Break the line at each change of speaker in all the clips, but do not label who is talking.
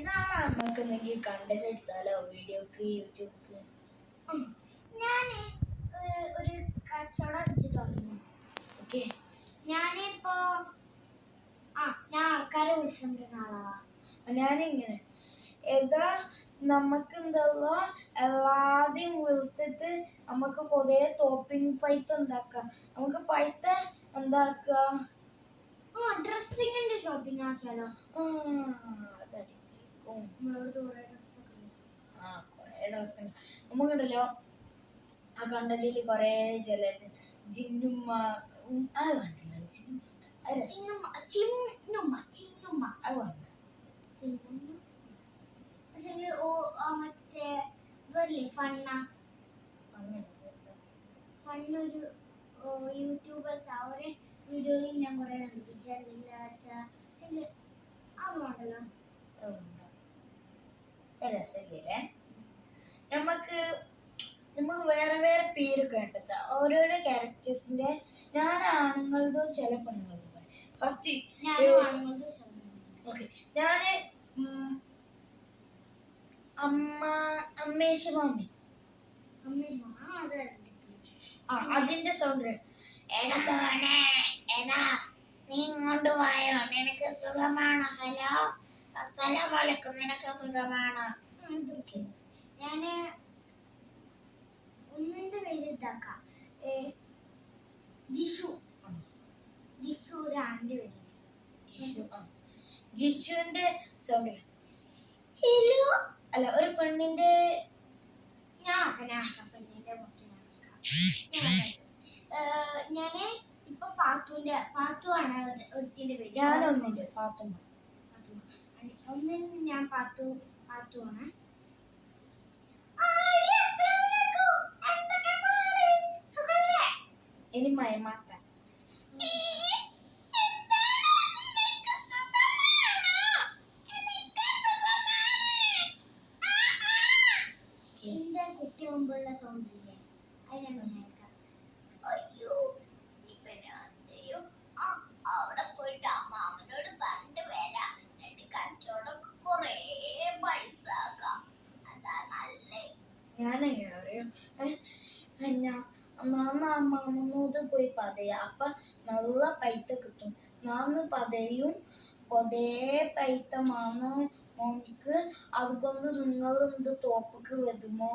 നാളെ നമുക്ക് എന്തെങ്കിലും കണ്ടന്റ് എടുത്താലോ വീഡിയോക്ക് യൂട്യൂബിക്ക്?
ഞാൻ ഒരു കച്ചവടം തുടങ്ങി.
ഓക്കെ,
ഞാനിപ്പോ ഞാൻ ആൾക്കാരെ വിളിച്ചിട്ടുണ്ടെന്ന ആളാ.
ഞാനിങ്ങനെ ഏതാ നമുക്ക് എന്താ എല്ലാതെയും വിളിച്ചിട്ട് നമുക്ക് കുറേ ടോപ്പിംഗ് പൈത്ത ഉണ്ടാക്കാം. നമുക്ക് പൈത്ത എന്താക്കുക,
ഡ്രസ്സിങ്ങിന്റെ ഷോപ്പിംഗ് ആക്കിയാലോ?
അതടിപൊളിയായിരിക്കും. കുറേ ഡ്രസ്സ് നമുക്കുണ്ടല്ലോ. ആ കണ്ടന്റിൽ കുറേ ജിന്നുമ്മ അത് കണ്ടില്ല.
മറ്റേ ഫണ്ണൊരു യൂട്യൂബേഴ്സ് അവരെ വീഡിയോയിൽ ഞാൻ കുറെ കണ്ടില്ല. അതുകൊണ്ടല്ലോ
രസമില്ലേ? നമുക്ക് വേറെ വേറെ പേരൊക്കെ കണ്ടെത്താം ഓരോരോ ക്യാരക്ടേഴ്സിന്റെ. ഞാൻ ആണുങ്ങളതും ചില പെണ്ണുങ്ങളതും. ഫസ്റ്റ് ഓക്കെ, ഞാന് അമ്മേശ മാമി. അതിന്റെ സൗണ്ട് എടാ മോനെ, എടാ നീ ഇങ്ങോട്ട് പോയോ, നിനക്ക് സുഖമാണോ? ഹലോ അസ്സലാമു അലൈക്കും, നിനക്ക് സുഖമാണോ?
ഞാന് ഒന്നിന്റെ പേര് ഇതാക്കാം, ജിഷു. ഒരു ആന്റെ പേര്
ജിഷുവിന്റെ സൗണ്ട് ഹലോ. അല്ല, ഒരു പെണ്ണിന്റെ
ഞാന് ഇപ്പൊ പാത്തു ആണ് ഒരുത്തിന്റെ പേര്.
ഞാനൊന്നിന്റെ പാത്തുമ്മ.
ഒന്നിന് ഞാൻ പാത്തു ആണ്.
ഇനി മയമാത്ത.
എന്റെ കുട്ടി മുമ്പുള്ള സൗണ്ടില്ലേ, അതിനാണ് അയ്യോ അവിടെ പോയിട്ട് ആ മാമനോട് പറഞ്ഞിട്ട് വരാം, എന്നിട്ട് കച്ചവടം കൊറേ പൈസ ആക്കാം. അതാ നല്ലേ.
ഞാനെങ്ങനെ അറിയാം, മാമനോട് പോയി പതയാ, അപ്പൊ നല്ല പൈസ കിട്ടും. നാന്ന് പതയും കൊതേ പൈസ മോൻക്ക്. അതുകൊണ്ട് നിങ്ങൾ എന്ത് തോപ്പക്ക് വരുമോ?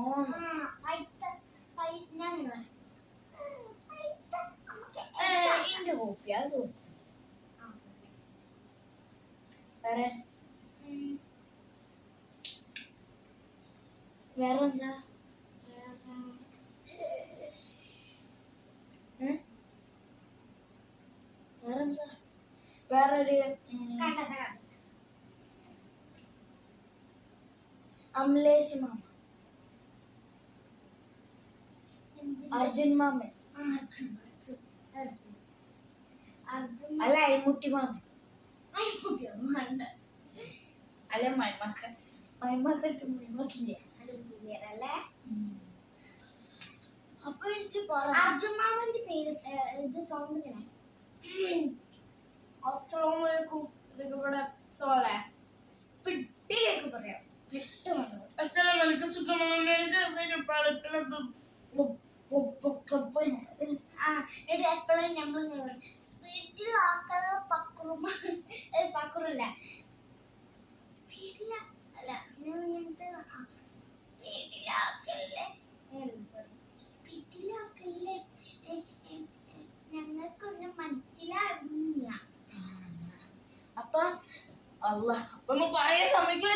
എന്റെ കോപ്പി അത് കൊടുത്തു. വേറെന്താ? വേറെന്താ? വേറൊരു അമലേഷ് മാമ, അർജുൻ മാമൻ, അല്ല അയ്മുട്ടി മാമൻ, അല്ല മൈമക്കൻ. മൈമത്തൊക്കെ മൈമക്കില്ല
അല്ലേ?
അപ്പൊ എനിക്ക് പറ.
അർജുൻ മാമന്റെ പേര് ഇത് സൗണ്ട് ഇങ്ങനെ അസ്സലാമലൈക്കും. ഇതൊക്കെ ഇവിടെ സോളെ പിട്ടിലേക്ക് പറയാം.
അസ്സലാമലൈക്കും, സുഖമാണ്.
എപ്പോഴും നമ്മൾ സ്പീഡിലാക്കാതെ പക്രുല്ല അല്ല സ്പീഡിലാക്കല്ലേ, ഞങ്ങൾക്കൊന്നും മനസ്സിലാവില്ല.
അപ്പൊ അപ്പൊ പറയാൻ സമയത്ത്